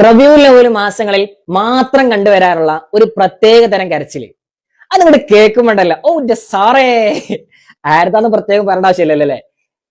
റബീഉൽ അവ്വൽ മാസങ്ങളിൽ മാത്രം കണ്ടുവരാറുള്ള ഒരു പ്രത്യേക തരം കരച്ചില്. അത് നിങ്ങളുടെ കേൾക്കുമ്പോണ്ടല്ലോ, ഓ എന്റെ സാറേ, ആരതാന്ന് പ്രത്യേകം പറയേണ്ട ആവശ്യമില്ലല്ലോ അല്ലെ.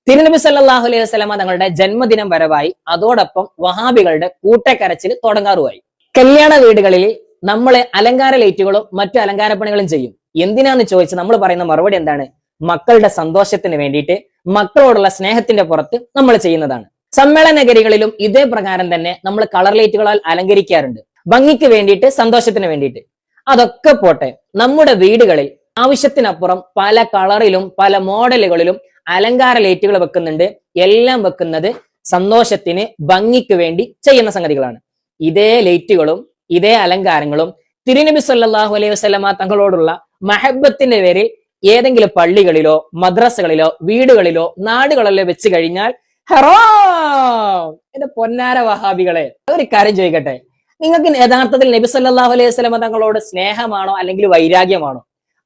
തിരുനബി സല്ലല്ലാഹു അലൈഹി വസല്ലമ തങ്ങളുടെ ജന്മദിനം വരവായി, അതോടൊപ്പം വഹാബികളുടെ കൂട്ടക്കരച്ചിൽ തുടങ്ങാറുമായി. കല്യാണ വീടുകളിൽ നമ്മൾ അലങ്കാര ലൈറ്റുകളും മറ്റു അലങ്കാരപ്പണികളും ചെയ്യും. എന്തിനാന്ന് ചോദിച്ച് നമ്മൾ പറയുന്ന മറുപടി എന്താണ്? മക്കളുടെ സന്തോഷത്തിന് വേണ്ടിയിട്ട്, മക്കളോടുള്ള സ്നേഹത്തിന്റെ പുറത്ത് നമ്മൾ ചെയ്യുന്നതാണ്. സമ്മേളന നഗരികളിലും ഇതേ പ്രകാരം തന്നെ നമ്മൾ കളർ ലൈറ്റുകളാൽ അലങ്കരിക്കാറുണ്ട്, ഭംഗിക്ക് വേണ്ടിയിട്ട്, സന്തോഷത്തിന് വേണ്ടിയിട്ട്. അതൊക്കെ പോട്ടെ, നമ്മുടെ വീടുകളിൽ ആവശ്യത്തിനപ്പുറം പല കളറിലും പല മോഡലുകളിലും അലങ്കാര ലൈറ്റുകൾ വെക്കുന്നുണ്ട്. എല്ലാം വെക്കുന്നത് സന്തോഷത്തിന്, ഭംഗിക്ക് വേണ്ടി ചെയ്യുന്ന സംഗതികളാണ്. ഇതേ ലൈറ്റുകളും ഇതേ അലങ്കാരങ്ങളും തിരുനബി സല്ലല്ലാഹു അലൈഹി വസല്ലമ തങ്ങളോടുള്ള മഹബത്തിന്റെ പേരിൽ ഏതെങ്കിലും പള്ളികളിലോ മദ്രസകളിലോ വീടുകളിലോ നാടുകളിലോ വെച്ച് കഴിഞ്ഞാൽ ഹറാം. എന്റെ പൊന്നാര വഹാബികളെ, ഒരു കാര്യം ചോദിക്കട്ടെ, നിങ്ങൾക്ക് യഥാർത്ഥത്തിൽ നബി സല്ലല്ലാഹു അലൈഹി വസല്ലമ തങ്ങളോട് സ്നേഹമാണോ അല്ലെങ്കിൽ വൈരാഗ്യമാണോ?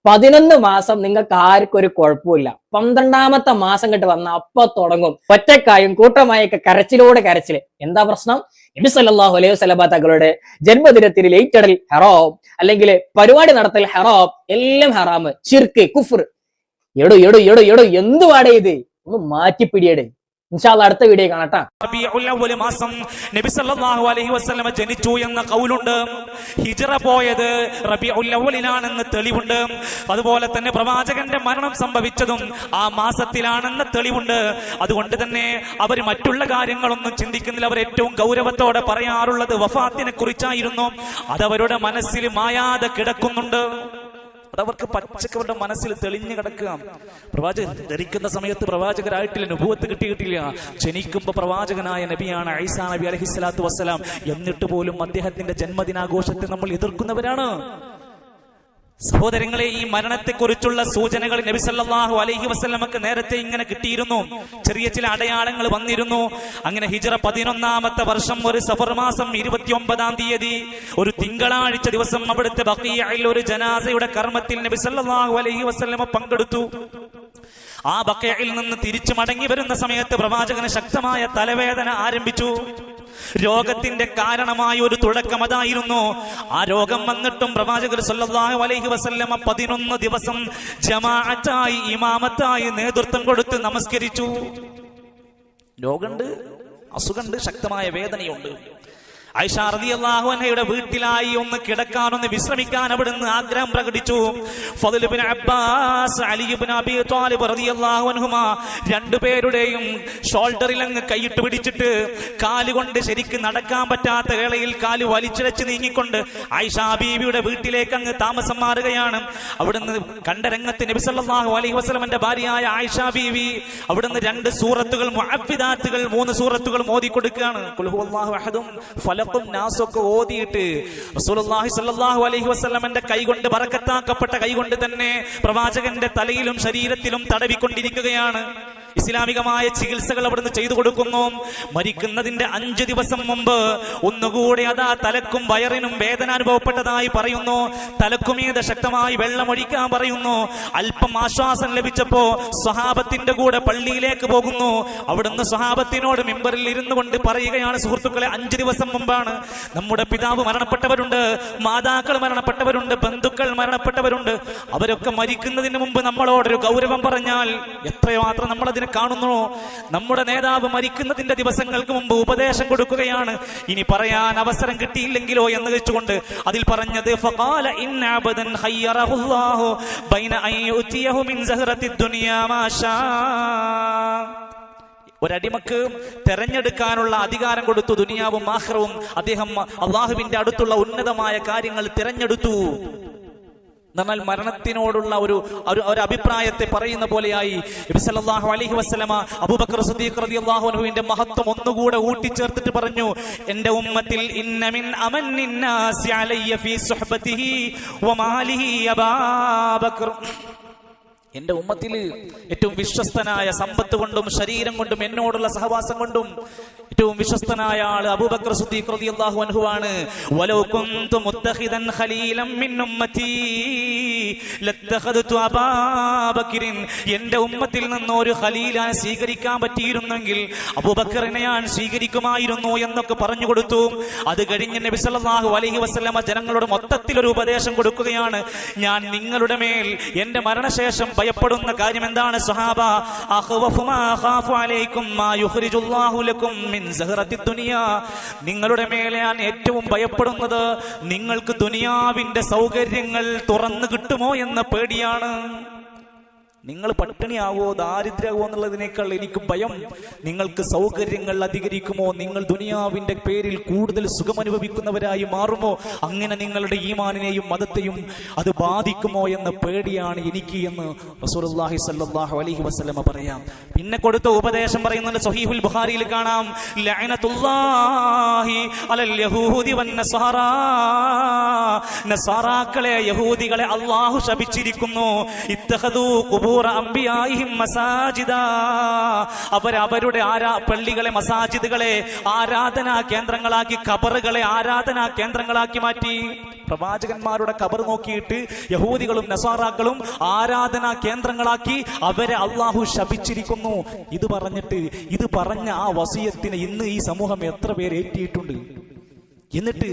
11 മാസം നിങ്ങൾക്ക് ആർക്കും ഒരു കുഴപ്പമില്ല. 12ാമത്തെ മാസം കിട്ട് വന്ന അപ്പൊ തുടങ്ങും ഒറ്റക്കായും കൂട്ടമായൊക്കെ കരച്ചിലോട് കരച്ചില്. എന്താ പ്രശ്നം? നബി സല്ലല്ലാഹു അലൈഹി വസല്ലമ തങ്ങളുടെ ജന്മദിനത്തിന് ലൈറ്റ് ഇടൽ ഹറാം, അല്ലെങ്കിൽ പരിപാടി നടത്തൽ ഹറാം, എല്ലാം ഹറാമ്, ശിർക്ക്, കുഫ്ർ. എടോ എടോ എടോ എടോ എന്തുവാടേ ഇത്? ഒന്ന് മാറ്റിപ്പിടിയടേ. ഇൻഷാ അല്ലാഹ് അടുത്ത വീഡിയോ കാണാം. റബീഉൽ അവ്വൽ മാസം നബി സല്ലല്ലാഹു അലൈഹി വസല്ലമ ജനിച്ചു എന്ന ഖൗലുണ്ട്. ഹിജ്റ പോയത് റബീഉൽ അവ്വലിലാണെന്ന് തെളിവുണ്ട്. അതുപോലെ തന്നെ പ്രവാചകന്റെ മരണം സംഭവിച്ചതും ആ മാസത്തിലാണെന്ന് തെളിവുണ്ട്. അതുകൊണ്ട് തന്നെ അവർ മറ്റുള്ള കാര്യങ്ങളൊന്നും ചിന്തിക്കുന്നില്ല. അവർ ഏറ്റവും ഗൗരവത്തോടെ പറയാറുള്ളത് വഫാത്തിനെ കുറിച്ചായിരുന്നു. അതവരുടെ മനസ്സിൽ മായാതെ കിടക്കുന്നുണ്ട്. അതവർക്ക് പച്ചക്കവരുടെ മനസ്സിൽ തെളിഞ്ഞു കിടക്കുക. പ്രവാചകൻ ധരിക്കുന്ന സമയത്ത് പ്രവാചകരായിട്ടില്ല, നുബുവത്ത് കിട്ടിയിട്ടില്ല. ജനിക്കുമ്പോ പ്രവാചകനായ നബിയാണ് ഈസാ നബി അലൈഹിസ്സലാത്തു വസ്സലാം. എന്നിട്ട് പോലും അദ്ദേഹത്തിന്റെ ജന്മദിനാഘോഷത്തെ നമ്മൾ എതിർക്കുന്നവരാണ്. സഹോദരങ്ങളെ, ഈ മരണത്തെക്കുറിച്ചുള്ള സൂചനകൾ നബി സല്ലല്ലാഹു അലൈഹി വസല്ലമക്ക് നേരത്തെ ഇങ്ങനെ കിട്ടിയിരുന്നു. ചെറിയ ചില അടയാളങ്ങൾ വന്നിരുന്നു. അങ്ങനെ ഹിജ്റ 11ാമത്തെ വർഷം ഒരു സഫർ മാസം 29ാം തീയതി ഒരു തിങ്കളാഴ്ച ദിവസം അവിടുത്തെ ബഖീഅയിൽ ഒരു ജനാസയുടെ കർമ്മത്തിൽ നബി സല്ലല്ലാഹു അലൈഹി വസല്ലമ പങ്കെടുത്തു. ആ ബഖീഅയിൽ നിന്ന് തിരിച്ചു മടങ്ങി വരുന്ന സമയത്ത് പ്രവാചകന് ശക്തമായ തലവേദന ആരംഭിച്ചു. രോഗത്തിന്റെ കാരണമായ ഒരു തുടക്കം അതായിരുന്നു. ആ രോഗം വന്നിട്ടും പ്രവാചകർ സല്ലല്ലാഹു അലൈഹി വസല്ലമ 11 ദിവസം ജമാഅത്തായി, ഇമാമത്തായി നേതൃത്വം കൊടുത്ത് നമസ്കരിച്ചു. രോഗമുണ്ട്, അസുഖമുണ്ട്, ശക്തമായ വേദനയുണ്ട്. ആയിഷ റളിയല്ലാഹു അൻഹയുടെ വീട്ടിലായി ഒന്ന് കിടക്കാനൊന്ന് വിശ്രമിക്കാൻ അവിടുന്ന് ആഗ്രഹം പ്രകടിച്ചു. ഫദ്ൽ ഇബ്നു അബ്ബാസ്, അലി ഇബ്നു അബീ ത്വാലിബ് റളിയല്ലാഹു അൻഹുമാ രണ്ടുപേരുടെയും ഷോൾഡറിൽ അങ്ങ് കൈയിട്ട് പിടിച്ചിട്ട് കാലുകൊണ്ട് ശരിക്ക് നടക്കാൻ പറ്റാത്ത വേളയിൽ കാല് വലിച്ചിഴച്ച് നീങ്ങിക്കൊണ്ട് ആയിഷ ബീവിയുടെ വീട്ടിലേക്ക് അങ്ങ് താമസം മാറുകയാണ്. അവിടുന്ന് കണ്ട രംഗത്ത് നബി സല്ലല്ലാഹു അലൈഹി വസല്ലമയുടെ ഭാര്യയായ ആയിഷ ബീവി അവിടുന്ന് 2 സൂറത്തുകൾ മുഅവ്വിദാത്തുകൾ 3 സൂറത്തുകൾ ഓതി കൊടുക്കുകയാണ്. ഖുൽ ഹുവല്ലാഹു അഹദും നാസൊക്കെ ഓതിയിട്ട് റസൂലുള്ളാഹി സ്വല്ലല്ലാഹു അലൈഹി വസല്ലമയുടെ കൈകൊണ്ട്, ബറക്കത്താക്കപ്പെട്ട കൈകൊണ്ട് തന്നെ പ്രവാചകന്റെ തലയിലും ശരീരത്തിലും തടവിക്കൊണ്ടിരിക്കുകയാണ്. ഇസ്ലാമികമായ ചികിത്സകൾ അവിടുന്ന് ചെയ്തു കൊടുക്കുന്നു. മരിക്കുന്നതിന്റെ 5 ദിവസം മുമ്പ് ഒന്നുകൂടെ അതാ തലക്കും വയറിനും വേദന അനുഭവപ്പെട്ടതായി പറയുന്നു. തലക്കുമീതെ ശക്തമായി വെള്ളമൊഴിക്കാൻ പറയുന്നു. അല്പം ആശ്വാസം ലഭിച്ചപ്പോ സ്വഹാബത്തിന്റെ കൂടെ പള്ളിയിലേക്ക് പോകുന്നു. അവിടുന്ന് സ്വഹാബത്തിനോട് മിമ്പറിൽ ഇരുന്നു കൊണ്ട് പറയുകയാണ്, സുഹൃത്തുക്കളെ, 5 ദിവസം മുമ്പാണ് നമ്മുടെ പിതാവ് മരണപ്പെട്ടവരുണ്ട്, മാതാക്കൾ മരണപ്പെട്ടവരുണ്ട്, ബന്ധുക്കൾ മരണപ്പെട്ടവരുണ്ട്. അവരൊക്കെ മരിക്കുന്നതിന് മുമ്പ് നമ്മളോടൊരു ഗൗരവം പറഞ്ഞാൽ എത്രമാത്രം നമ്മളതിനെ കാണുന്നു. നമ്മുടെ നേതാവ് മരിക്കുന്നതിന്റെ ദിവസങ്ങൾക്ക് മുമ്പ് ഉപദേശം കൊടുക്കുകയാണ്. ഇനി പറയാൻ അവസരം കിട്ടിയില്ലെങ്കിലോ എന്ന് വെച്ചുകൊണ്ട് അതിൽ പറഞ്ഞത് ഫഖാല ഇന്ന അബദൻ ഖയ്യറഹുല്ലാഹു ബൈന അൻ യുതിയഹു മിൻ സഹറത്തിദ് ദുനിയാ മാ ഷാ. ഒരടിമക്ക് തെരഞ്ഞെടുക്കാനുള്ള അധികാരം കൊടുത്തു. ദുനിയാവും ആഖിറവും അദ്ദേഹം അള്ളാഹുവിന്റെ അടുത്തുള്ള ഉന്നതമായ കാര്യങ്ങൾ തിരഞ്ഞെടുത്തു. എന്നാൽ മരണത്തിനോടുള്ള ഒരു അഭിപ്രായത്തെ പറയുന്ന പോലെയായി നബി സല്ലല്ലാഹു അലൈഹി വസല്ലമ അബൂബക്കർ സിദ്ദീഖ് റളിയല്ലാഹു അൻഹുവിന്റെ മഹത്വം ഒന്നുകൂടെ ഊട്ടിച്ചേർത്തിട്ട് പറഞ്ഞു, എന്റെ ഉമ്മത്തിൽ ഇന്ന മിൻ അമന്നിൻ നാസി അലയ്യ ഫീ സുഹ്ബതിഹി വമാലിഹി അബൂബക്കർ. എന്റെ ഉമ്മത്തിൽ ഏറ്റവും വിശ്വസ്തനായ, സമ്പത്ത് കൊണ്ടും ശരീരം കൊണ്ടും എന്നോടുള്ള സഹവാസം കൊണ്ടും ഏറ്റവും വിശ്വസ്തനായ ആള് അബൂബക്കർ സിദ്ദീഖ് റളിയല്ലാഹു അൻഹു ആണ്. വലൗ കുന്തു മുത്തഖിദൻ ഖലീലൻ മിൻ ഉമ്മത്തി ലത്തഖദതു അബൂബക്കറിൻ, എന്റെ ഉമ്മത്തിൽ നിന്ന് ഒരു ഖലീലാനെ സ്വീകരിക്കാൻ പറ്റിയിരുന്നെങ്കിൽ അബൂബക്കറിനെ ഞാൻ സ്വീകരിക്കുമായിരുന്നു എന്നൊക്കെ പറഞ്ഞു കൊടുത്തു. അത് കഴിഞ്ഞ് നബി സല്ലല്ലാഹു അലൈഹി വസല്ലമ ജനങ്ങളോട് മൊത്തത്തിൽ ഒരു ഉപദേശം കൊടുക്കുകയാണ്. ഞാൻ നിങ്ങളുടെ മേൽ എന്റെ മരണശേഷം ഭയപ്പെടുന്ന കാര്യം എന്താണ് സ്വഹാബ? അഖ്വഫു മാ ഖാഫു അലൈക്കും മാ യുഖ്രിജുല്ലാഹു ലക്കും മിൻ സഹറത്തിദ് ദുനിയാ, നിങ്ങളുടെ മേലെ ഞാൻ ഏറ്റവും ഭയപ്പെടുന്നത് നിങ്ങൾക്ക് ദുനിയാവിന്റെ സൗകര്യങ്ങൾ തുറന്നു കിട്ടുമോ എന്ന പേടിയാണ്. നിങ്ങൾ പട്ടിണിയാവോ ദാരിദ്ര്യാവോ എന്നുള്ളതിനേക്കാൾ എനിക്ക് ഭയം നിങ്ങൾക്ക് സൗകര്യങ്ങൾ അധികരിക്കുമോ, നിങ്ങൾ ദുനിയാവിന്റെ പേരിൽ കൂടുതൽ സുഖമനുഭവിക്കുന്നവരായി മാറുമോ, അങ്ങനെ നിങ്ങളുടെ ഈമാനിനെയും മതത്തെയും അത് ബാധിക്കുമോ എന്ന പേടിയാണ് എനിക്ക് എന്ന് റസൂലുള്ളാഹി സ്വല്ലല്ലാഹു അലൈഹി വസല്ലമ പറയാം. പിന്നെ കൊടുത്ത ഉപദേശം പറയുന്നുണ്ട്, സ്വഹീഹുൽ ബുഖാരിയിൽ കാണാം, ലഅനത്തുല്ലാഹി അലൽ യഹൂദി വന്നസാറാ, നസാറാക്കളെ യഹൂദികളെ അല്ലാഹു ശപിച്ചിരിക്കുന്നു. ഇത്തഖദൂ അവരവരുടെ പള്ളികളെ, മസാജിദുകളെ ആരാധനാ കേന്ദ്രങ്ങളാക്കി, ഖബറുകളെ ആരാധനാ കേന്ദ്രങ്ങളാക്കി മാറ്റി. പ്രവാചകന്മാരുടെ ഖബർ നോക്കിയിട്ട് യഹൂദികളും നസാറാക്കളും ആരാധനാ കേന്ദ്രങ്ങളാക്കി അവരെ അള്ളാഹു ശപിച്ചിരിക്കുന്നു. ഇത് പറഞ്ഞ ആ വസിയത്തിനെ ഇന്ന് ഈ സമൂഹം എത്ര പേര് ഏറ്റിയിട്ടുണ്ട്? എന്നിട്ട്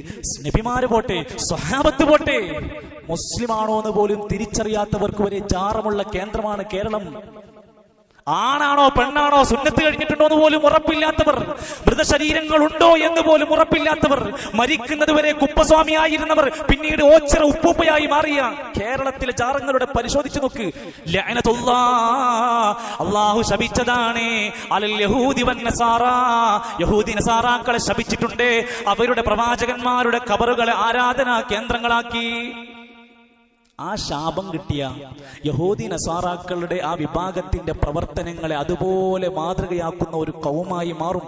നബിമാര് പോട്ടെ, സ്വഹാബത്ത് പോട്ടെ, മുസ്ലിമാണോ എന്ന് പോലും തിരിച്ചറിയാത്തവർക്ക് വരെ ജാറമുള്ള കേന്ദ്രമാണ് കേരളം. ആണാണോ പെണ്ണാണോ, സുന്നത്ത് കഴിഞ്ഞിട്ടുണ്ടോ എന്ന് പോലും ഉറപ്പില്ലാത്തവർ, മൃതശരീരങ്ങൾ ഉണ്ടോ എന്ന് പോലും ഉറപ്പില്ലാത്തവർ, മരിക്കുന്നത് വരെ കുപ്പസ്വാമിയായിരുന്നവർ പിന്നീട് ഓച്ചറ ഉപ്പൂപ്പയായി മാറിയ കേരളത്തിലെ ജാറങ്ങളുടെ പരിശോധിച്ചു നോക്ക്. അല്ലാഹു ശപിച്ചതാണ് അലൽ യഹൂദി വന്നസാറാ, യഹൂദി നസാറാക്കളെ ശപിച്ചിട്ടുണ്ട്. അവരുടെ പ്രവാചകന്മാരുടെ ഖബറുകളെ ആരാധനാ കേന്ദ്രങ്ങളാക്കി. ആ ശാപം കിട്ടിയ യഹൂദി നസാറാക്കളുടെ ആ വിഭാഗത്തിന്റെ പ്രവർത്തനങ്ങളെ അതുപോലെ മാതൃകയാക്കുന്ന ഒരു കൗമായി മാറും.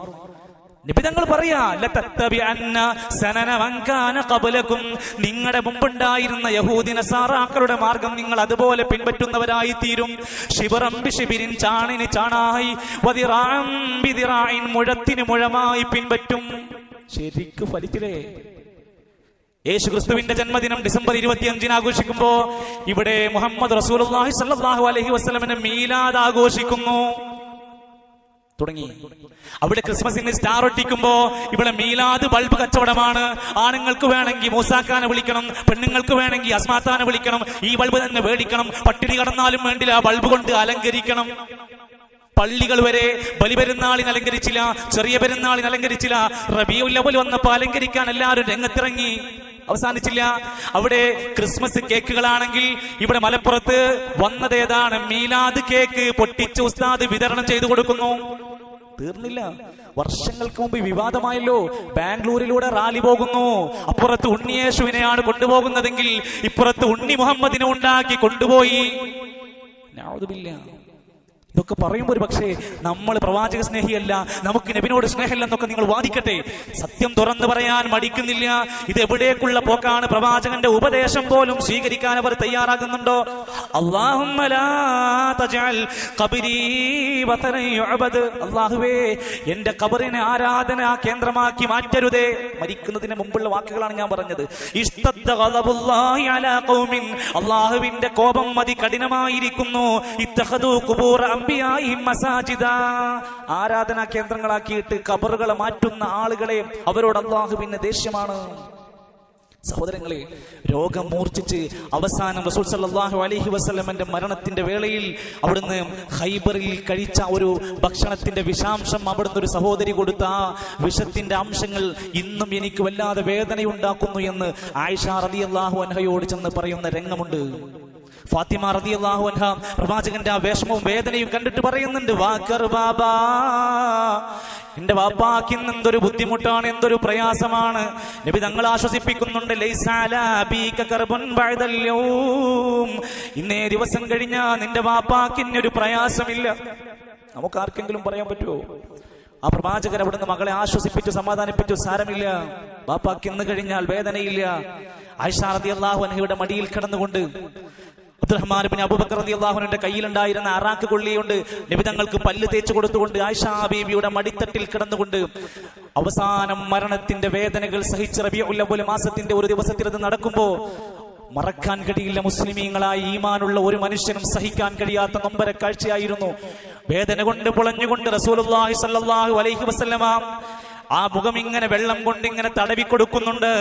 നബി തങ്ങൾ പറയാ, ലതത്തബിഅന്ന സനന മൻ കാന ഖബലകും, നിങ്ങളുടെ മുമ്പുണ്ടായിരുന്ന യഹൂദി നസാറാക്കളുടെ മാർഗം നിങ്ങൾ അതുപോലെ പിൻപറ്റുന്നവരായി തീരും. ശിബറം ബിശിബിരിൻ, ചാണിന് ചാണായി, വദിറാം ബിദിറായിൻ, മുഴത്തിന് മുഴമായി പിൻപറ്റും. ശരിക്ക് ഫലിച്ചില്ലേ? യേശുക്രിസ്തുവിന്റെ ജന്മദിനം ഡിസംബർ 25 ആഘോഷിക്കുമ്പോ ഇവിടെ മുഹമ്മദ് റസൂലുള്ളാഹി സ്വല്ലല്ലാഹു അലൈഹി വസല്ലമയുടെ മീലാദ് ആഘോഷിക്കുന്നു. തുടങ്ങി. അവിടെ ക്രിസ്മസിന് സ്റ്റാർ ഒട്ടിക്കുമ്പോ ഇവിടെ മീലാദ് ബൾബ് കച്ചവടമാണ്. ആണുങ്ങൾക്ക് വേണമെങ്കിൽ മൂസാക്കാനെ വിളിക്കണം, പെണ്ണുങ്ങൾക്ക് വേണമെങ്കിൽ അസ്മാത്താനെ വിളിക്കണം, ഈ ബൾബ് തന്നെ മേടിക്കണം, പട്ടിണി കടന്നാലും വേണ്ടില്ല ബൾബ് കൊണ്ട് അലങ്കരിക്കണം. പള്ളികൾ വരെ ബലിപെരുന്നാളിന് അലങ്കരിച്ചില്ല, ചെറിയ പെരുന്നാളിന് അലങ്കരിച്ചില്ല. റബീഉൽ അവ്വൽ വന്നപ്പോ അലങ്കരിക്കാൻ എല്ലാവരും രംഗത്തിറങ്ങി. അവസാനിച്ചില്ല. അവിടെ ക്രിസ്മസ് കേക്കുകളാണെങ്കിൽ ഇവിടെ മലപ്പുറത്ത് വന്നതേതാണ് മീലാദ് കേക്ക് പൊട്ടിച്ച് ഉസ്താദ് വിതരണം ചെയ്തു കൊടുക്കുന്നു. തീർന്നില്ല. വർഷങ്ങൾക്ക് മുമ്പ് വിവാദമായല്ലോ. ബാംഗ്ലൂരിലൂടെ റാലി പോകുന്നു. അപ്പുറത്ത് ഉണ്ണിയേശുവിനെയാണ് കൊണ്ടുപോകുന്നതെങ്കിൽ ഇപ്പുറത്ത് ഉണ്ണി മുഹമ്മദിനെ ഉണ്ടാക്കി കൊണ്ടുപോയി. ഇതൊക്കെ പറയുമ്പോൾ ഒരു പക്ഷേ നമ്മൾ പ്രവാചക സ്നേഹിയല്ല, നമുക്ക് നബിനോട് സ്നേഹമില്ലെന്നൊക്കെ നിങ്ങൾ വാദിക്കട്ടെ. സത്യം തുറന്നു പറയാൻ മടിക്കുന്നില്ല. ഇത് എവിടേക്കുള്ള പോക്കാണ്? പ്രവാചകന്റെ ഉപദേശം പോലും സ്വീകരിക്കാൻ അവർ തയ്യാറാകുന്നുണ്ടോ? അല്ലാഹുമ്മ ലാ തജഅൽ ഖബരി വതനൻ യുഅബദ്, അല്ലാഹുവേ എന്റെ ഖബറിനെ ആരാധനാ കേന്ദ്രമാക്കി മാറ്റരുതേ. മരിക്കുന്നതിന് മുമ്പുള്ള വാക്കുകളാണ് ഞാൻ പറഞ്ഞത്. ഇസ്തദ്ദ ഗളബുല്ലാഹി അലാ ഖൗമിൻ, അല്ലാഹുവിന്റെ കോപം അതികഠിനമായിരിക്കുന്നു. ഇത്തഖദു ഖുബൂറ ആരാധനാ കേന്ദ്രങ്ങളാക്കിയിട്ട് ഖബറുകളെ മാറ്റുന്ന ആളുകളെ അവരോട് അല്ലാഹുവിന് ദേഷ്യമാണ്. സഹോദരങ്ങളെ, രോഗം മൂർച്ഛിച്ച് അവസാനം റസൂൽ സല്ലല്ലാഹു അലൈഹി വസല്ലമയുടെ മരണത്തിന്റെ വേളയിൽ അവിടുന്ന് ഖൈബറിൽ കഴിച്ച ഒരു ഭക്ഷണത്തിന്റെ വിഷാംശം അവിടുന്ന് ഒരു സഹോദരി കൊടുത്ത ആ വിഷത്തിന്റെ അംശങ്ങൾ ഇന്നും എനിക്ക് വല്ലാതെ വേദനയുണ്ടാക്കുന്നു എന്ന് ആയിഷ റളിയല്ലാഹു അൻഹയോട് ചെന്ന് പറയുന്ന രംഗമുണ്ട്. ഫാത്തിമ റളിയല്ലാഹു അൻഹ പ്രവാചകന്റെ ആ വേഷമവും വേദനയും കണ്ടിട്ട് പറയുന്നുണ്ട്, വാക്കർ ബാബാ, എന്റെ വാപ്പാക്ക് ഇന്ന് എന്തൊരു ബുദ്ധിമുട്ടാണ്, എന്തൊരു പ്രയാസമാണ്. നബി തങ്ങൾ ആശ്വസിപ്പിക്കുന്നുണ്ട്, ലൈസ അലാ അബീക കർബുൻ ബഅദൽ യൗം, ഇന്നേ ദിവസം കഴിഞ്ഞാ നിന്റെ വാപ്പാക്ക് ഇന്നൊരു പ്രയാസമില്ല. നമുക്ക് ആർക്കെങ്കിലും പറയാൻ പറ്റുമോ? ആ പ്രവാചകൻ അവിടുന്ന് മകളെ ആശ്വസിപ്പിച്ചു, സമാധാനിപ്പിച്ചു. സാരമില്ല, വാപ്പാക്ക് ഇന്ന് കഴിഞ്ഞാൽ വേദനയില്ല. ആയിഷ റളിയല്ലാഹു അൻഹയുടെ മടിയിൽ കിടന്നുകൊണ്ട് അബ്ദുറഹ്മാൻ ഇബ്നു അബൂബക്കർ റളിയല്ലാഹു അൻഹുവിന്റെ കയ്യിലുണ്ടായിരുന്ന അറാക്ക് കൊള്ളിയുണ്ട് നബി തങ്ങൾക്ക് പല്ല് തേച്ചു കൊടുത്തുകൊണ്ട് ആയിഷാ ബീവിയുടെ മടിത്തട്ടിൽ കിടന്നുകൊണ്ട് അവസാനം മരണത്തിന്റെ വേദനകൾ സഹിച്ച് റബീഉൽ അവ്വൽ മാസത്തിന്റെ ഒരു ദിവസത്തിൽ അത് നടക്കുമ്പോൾ മറക്കാൻ കഴിയില്ല. മുസ്ലിമീങ്ങളായി ഈമാനുള്ള ഒരു മനുഷ്യനും സഹിക്കാൻ കഴിയാത്ത നൊമ്പര കാഴ്ചയായിരുന്നു. വേദന കൊണ്ട് പുളഞ്ഞുകൊണ്ട് റസൂലുള്ളാഹി സ്വല്ലല്ലാഹു അലൈഹി വസല്ലമ ആ മുഖം ഇങ്ങനെ വെള്ളം കൊണ്ട് ഇങ്ങനെ തടവി കൊടുക്കുന്നുണ്ട്.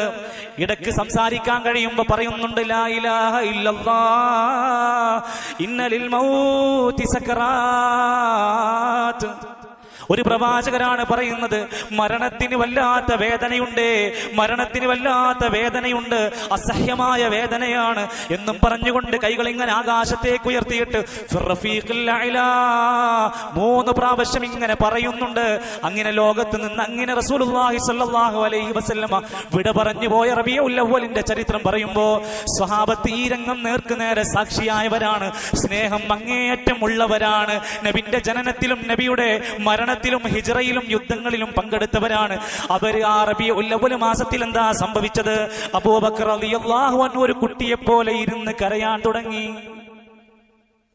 ഇടയ്ക്ക് സംസാരിക്കാൻ കഴിയുമ്പോ പറയുന്നുണ്ട്, ലാ ഇലാഹ ഇല്ലല്ലാഹ് ഇന്നലിൽ മൗതി സക്കറാത്ത്. ഒരു പ്രവാചകരാണ് പറയുന്നത്, മരണത്തിന് വല്ലാത്ത വേദനയുണ്ട്, മരണത്തിന് വല്ലാത്ത വേദനയുണ്ട്, അസഹ്യമായ വേദനയാണ് എന്നും പറഞ്ഞുകൊണ്ട് കൈകൾ ഇങ്ങനെ ആകാശത്തേക്ക് ഉയർത്തിയിട്ട് മൂന്ന് പ്രാവശ്യം ഇങ്ങനെ പറയുന്നുണ്ട്. അങ്ങനെ ലോകത്ത് നിന്ന് അങ്ങനെ റസൂലുള്ളാഹി സ്വല്ലല്ലാഹു അലൈഹി വസല്ലമ വിട പറഞ്ഞു പോയ റബീഉൽ അവ്വലിന്റെ ചരിത്രം പറയുമ്പോ സ്വഹാബത്ത് ഈ രംഗം നേർക്കുനേരെ സാക്ഷിയായവരാണ്. സ്നേഹം അങ്ങേയറ്റം ഉള്ളവരാണ്. നബിന്റെ ജനനത്തിലും നബിയുടെ മരണത്തിലും ഹിജ്റയിലും യുദ്ധങ്ങളിലും പങ്കെടുത്തവരാണ്. അവര് ആ റബീഉൽ അവ്വൽ മാസത്തിൽ എന്താ സംഭവിച്ചത്? അബൂബക്കർ റളിയല്ലാഹു അൻഹു ഒരു കുട്ടിയെ പോലെ ഇരുന്ന് കരയാൻ തുടങ്ങി.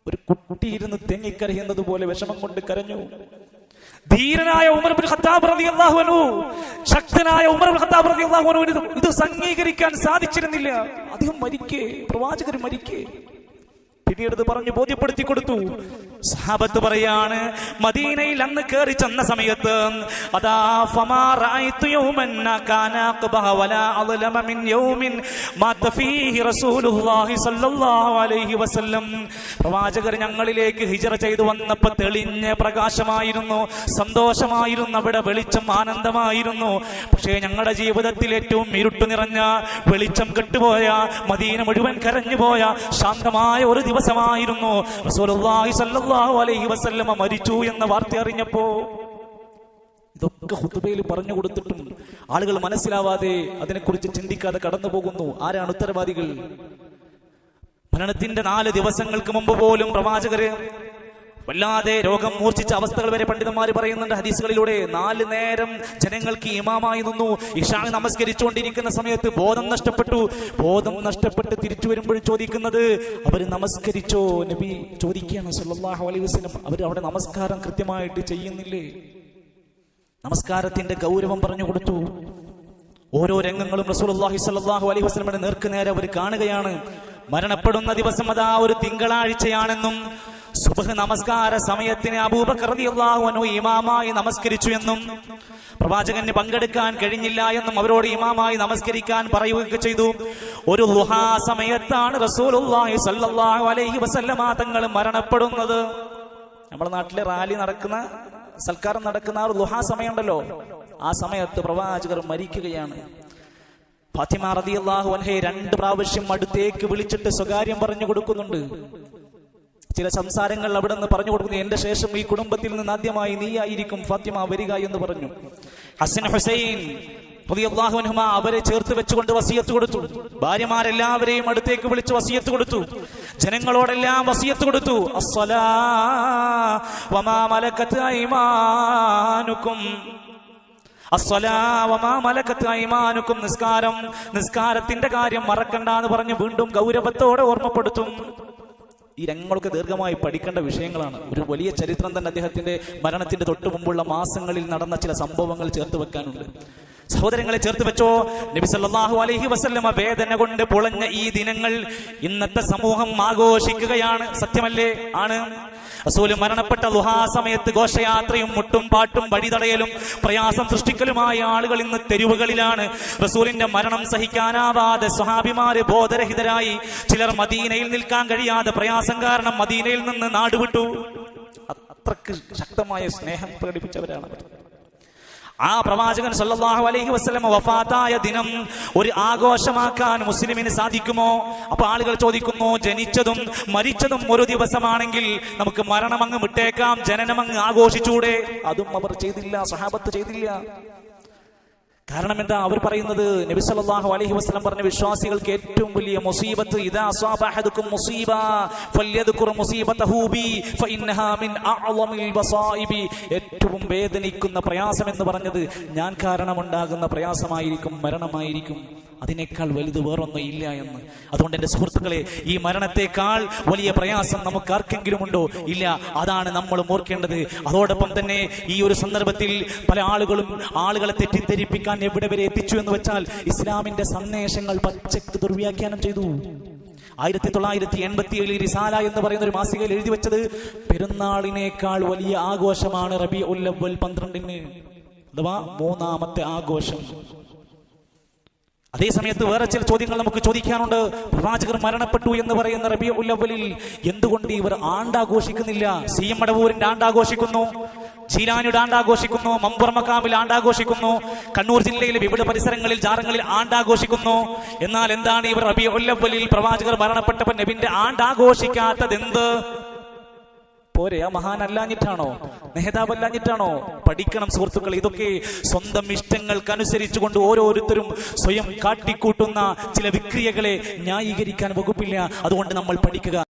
ഒരു കുട്ടി ഇരുന്ന് തെങ്ങിക്കരയുന്നത് പോലെ വിഷമം കൊണ്ട് കരഞ്ഞു. ധീരനായ ഉമർ ഇബ്നു ഖത്താബ് റളിയല്ലാഹു അൻഹു, ശക്തനായ ഉമർ ഇബ്നു ഖത്താബ് റളിയല്ലാഹു അൻഹു ഇത് അംഗീകരിക്കാൻ സാധിച്ചിരുന്നില്ല. അദ്ദേഹം മരിക്കേ, പ്രവാചകർ മരിക്കേ. പിന്നീട് പറഞ്ഞു ബോധ്യപ്പെടുത്തി കൊടുത്തു. സഹാബത്ത് പറയാണ്, മദീനയിൽ അന്ന് കയറി ചെന്ന സമയത്ത് അതാ ഫമാ റഅയ്തു യൗമൻ കാന അഖബഹ വലാ അളമ മിൻ യൗമിൻ മാത ഫീഹി റസൂലുള്ളാഹി സ്വല്ലല്ലാഹു അലൈഹി വസല്ലം. പ്രവാചകർ ഞങ്ങളിലേക്ക് ഹിജ്റ ചെയ്തു വന്നപ്പോൾ തെളിഞ്ഞ പ്രകാശമായിരുന്നു, സന്തോഷമായിരുന്നു, അവിടെ വെളിച്ചം ആനന്ദമായിരുന്നു. പക്ഷേ ഞങ്ങളുടെ ജീവിതത്തിൽ ഏറ്റവും ഇരുട്ട് നിറഞ്ഞ, വെളിച്ചം കെട്ടുപോയ, മദീന മുഴുവൻ കരഞ്ഞുപോയ ശാന്തമായ ഒരു ദിവസമായിരുന്നു. റസൂലുള്ളാഹി സ്വല്ലല്ലാഹു അലൈഹി വസല്ലമ മരിച്ചു എന്ന വാർത്ത അറിഞ്ഞപ്പോ ഇതൊക്കെ ഖുതുബയിൽ പറഞ്ഞു കൊടുത്തിട്ടും ആളുകൾ മനസ്സിലാവാതെ അതിനെക്കുറിച്ച് ചിന്തിക്കാതെ കടന്നു പോകുന്നു. ആരാണ് ഉത്തരവാദികൾ? മരണത്തിന്റെ 4 ദിവസങ്ങൾക്ക് മുമ്പ് പോലും പ്രവാചകര് വല്ലാതെ രോഗം മൂർച്ഛിച്ച അവസ്ഥകൾ വരെ പണ്ഡിതന്മാർ പറയുന്നുണ്ട് ഹദീസുകളിലൂടെ. 4 നേരം ജനങ്ങൾക്ക് ഇമാമായി നിന്നു. ഇശാ നമസ്കരിച്ചുകൊണ്ടിരിക്കുന്ന സമയത്ത് ബോധം നഷ്ടപ്പെട്ട് തിരിച്ചു വരുമ്പോഴും ചോദിക്കുന്നത്, അവര് നമസ്കരിച്ചോ? നബി ചോദിക്കുകയാണ് സല്ലല്ലാഹു അലൈഹി വസല്ലം, അവർ അവിടെ നമസ്കാരം കൃത്യമായിട്ട് ചെയ്യുന്നില്ലേ? നമസ്കാരത്തിന്റെ ഗൗരവം പറഞ്ഞു കൊടുത്തു. ഓരോ രംഗങ്ങളും റസൂലുള്ളാഹി സ്വല്ലല്ലാഹു അലൈഹി വസല്ലമയുടെ നേർക്കുനേരെ അവർ കാണുകയാണ്. മരണപ്പെടുന്ന ദിവസം അതാ ഒരു തിങ്കളാഴ്ചയാണെന്നും സുബ്ഹ് നമസ്കാര സമയത്തിന് അബൂബക്കർ റളിയല്ലാഹു അൻഹു ഇമാമായി നമസ്കരിച്ചു എന്നും പ്രവാചകന് പങ്കെടുക്കാൻ കഴിഞ്ഞില്ല എന്നും അവരോട് ഇമാമായി നമസ്കരിക്കാൻ പറയുകയൊക്കെ ചെയ്തു. ഒരു ളുഹാ സമയത്താണ് റസൂലുള്ളാഹി സ്വല്ലല്ലാഹു അലൈഹി വസല്ലമ തങ്ങൾ മരണപ്പെടുന്നത്. നമ്മുടെ നാട്ടിലെ റാലി നടക്കുന്ന, സൽക്കാരം നടക്കുന്ന ആ ഒരു ളുഹാ സമയമുണ്ടല്ലോ, ആ സമയത്ത് പ്രവാചകർ മരിക്കുകയാണ്. ഫാത്തിമ റളിയല്ലാഹു അൻഹയെ 2 പ്രാവശ്യം അടുത്തേക്ക് വിളിച്ചിട്ട് സ്വകാര്യം പറഞ്ഞു കൊടുക്കുന്നുണ്ട്. ചില സംസാരങ്ങൾ അവിടെ നിന്ന് പറഞ്ഞു കൊടുക്കുന്നു. എന്റെ ശേഷം ഈ കുടുംബത്തിൽ നിന്ന് ആദ്യമായി നീയായിരിക്കും ഫാത്തിമ വരിക എന്ന് പറഞ്ഞു. ഹസൻ ഹുസൈൻ റളിയല്ലാഹു അൻഹുമാ അവരെ ചേർത്ത് വെച്ചുകൊണ്ട് വസിയത്ത് കൊടുത്തു. ഭാര്യമാരെല്ലാവരെയും അടുത്തേക്ക് വിളിച്ച് വസിയത്ത് കൊടുത്തു. ജനങ്ങളോടെല്ലാം വസിയത്ത് കൊടുത്തു. അസ്സലാ വമാ മലക്കത് അയ്മാനുക്കും, അസ്സലാ വമാ മലക്കത് അയ്മാനുക്കും, നിസ്കാരത്തിന്റെ കാര്യം മറക്കണ്ട എന്ന് പറഞ്ഞ് വീണ്ടും ഗൗരവത്തോടെ ഓർമ്മപ്പെടുത്തും. ഈ രംഗങ്ങളൊക്കെ ദീർഘമായി പഠിക്കേണ്ട വിഷയങ്ങളാണ്. ഒരു വലിയ ചരിത്രം തന്നെ അദ്ദേഹത്തിന്റെ മരണത്തിന്റെ തൊട്ടു മുമ്പുള്ള മാസങ്ങളിൽ നടന്ന ചില സംഭവങ്ങൾ ചേർത്ത് വെക്കാനുണ്ട്. സഹോദരങ്ങളെ, ചേർത്ത് വെച്ചോ. നബി സല്ലല്ലാഹു അലൈഹി വസല്ലമ വേദന കൊണ്ട് പൊളഞ്ഞ ഈ ദിനങ്ങൾ ഇന്നത്തെ സമൂഹം ആഘോഷിക്കുകയാണ്. സത്യമല്ലേ? ആണ്. റസൂല് മരണപ്പെട്ട ളുഹാ സമയത്ത് ഘോഷയാത്രയും മുട്ടും പാട്ടും വഴിതടയലും പ്രയാസം സൃഷ്ടിക്കലുമായ ആളുകൾ ഇന്ന് തെരുവുകളിലാണ്. റസൂലിന്റെ മരണം സഹിക്കാനാവാതെ സ്വഹാബിമാര് ബോധരഹിതരായി. ചിലർ മദീനയിൽ നിൽക്കാൻ കഴിയാതെ പ്രയാസം കാരണം മദീനയിൽ നിന്ന് നാടുവിട്ടു. അത്രക്ക് ശക്തമായ സ്നേഹം പ്രകടിപ്പിച്ചവരാണ്. ആ പ്രവാചകൻ സല്ലല്ലാഹു അലൈഹി വസല്ലം വഫാത്തായ ദിനം ഒരു ആഘോഷമാക്കാൻ മുസ്ലിമിന് സാധിക്കുമോ? അപ്പൊ ആളുകൾ ചോദിക്കുന്നു, ജനിച്ചതും മരിച്ചതും ഒരു ദിവസമാണെങ്കിൽ നമുക്ക് മരണം അങ്ങ് വിട്ടേക്കാം, ജനനം അങ്ങ് ആഘോഷിച്ചൂടെ? അതും അവർ ചെയ്തില്ല, സഹാബത്ത് ചെയ്തില്ല. കാരണം എന്താ? അവർ പറയുന്നത്, നബി സല്ലല്ലാഹു അലൈഹി വസല്ലം പറഞ്ഞ വിശ്വാസികൾക്ക് ഏറ്റവും വലിയ മുസീബത്ത്, ഇദാ അസ്വാബ അഹദുക്കും മുസീബ ഫല്യദ്കുർ മുസീബതഹു ബി ഫഇന്നഹാ മിൻ അഅളമിൽ ബസായിബി. ഏറ്റവും വേദനിക്കുന്ന പ്രയാസം എന്ന് പറഞ്ഞത് ഞാൻ കാരണമുണ്ടാകുന്ന പ്രയാസമായിരിക്കും, മരണമായിരിക്കും. അതിനേക്കാൾ വലുത് വേറൊന്നും ഇല്ല എന്ന്. അതുകൊണ്ട് എൻ്റെ സുഹൃത്തുക്കളെ, ഈ മരണത്തെക്കാൾ വലിയ പ്രയാസം നമുക്ക് ആർക്കെങ്കിലും ഉണ്ടോ? ഇല്ല. അതാണ് നമ്മൾ ഓർക്കേണ്ടത്. അതോടൊപ്പം തന്നെ ഈ ഒരു സന്ദർഭത്തിൽ പല ആളുകളെ തെറ്റിദ്ധരിപ്പിക്കാൻ എവിടെ വരെ എത്തിച്ചു എന്ന് വെച്ചാൽ ഇസ്ലാമിന്റെ സന്ദേശങ്ങൾ പച്ചക്ക് ദുർവ്യാഖ്യാനം ചെയ്തു. 1987 റിസാല എന്ന് പറയുന്ന ഒരു മാസികയിൽ എഴുതി വെച്ചത് പെരുന്നാളിനേക്കാൾ വലിയ ആഘോഷമാണ് റബീഉൽ അവ്വൽ 12 അഥവാ 3ാമത്തെ ആഘോഷം. അതേ സമയത്ത് വേറെ ചില ചോദ്യങ്ങൾ നമുക്ക് ചോദിക്കാനുണ്ട്. പ്രവാചകർ മരണപ്പെട്ടു എന്ന് പറയുന്ന റബീഉൽ അവ്വലിൽ എന്തുകൊണ്ട് ഇവർ ആണ്ടാഘോഷിക്കുന്നില്ല? CM മടവൂരിന്റെ ആണ്ടാഘോഷിക്കുന്നു, ജീലാനിയുടെ ആണ്ടാഘോഷിക്കുന്നു, മമ്പുറ മഖാമിൽ ആണ്ടാഘോഷിക്കുന്നു, കണ്ണൂർ ജില്ലയിലെ വിവിധ പരിസരങ്ങളിൽ ജാറങ്ങളിൽ ആണ്ടാഘോഷിക്കുന്നു. എന്നാൽ എന്താണ് ഇവർ റബീഉൽ അവ്വലിൽ പ്രവാചകർ മരണപ്പെട്ടപ്പോൾ നബിന്റെ ആണ്ടാഘോഷിക്കാത്തത് എന്ത്? പോരെ, ആ മഹാനല്ലാഞ്ഞിട്ടാണോ? നേതാവല്ലാഞ്ഞിട്ടാണോ? പഠിക്കണം സുഹൃത്തുക്കൾ. ഇതൊക്കെ സ്വന്തം ഇഷ്ടങ്ങൾക്കനുസരിച്ചുകൊണ്ട് ഓരോരുത്തരും സ്വയം കാട്ടിക്കൂട്ടുന്ന ചില വിക്രിയകളെ ന്യായീകരിക്കാൻ വകുപ്പില്ല. അതുകൊണ്ട് നമ്മൾ പഠിക്കുക.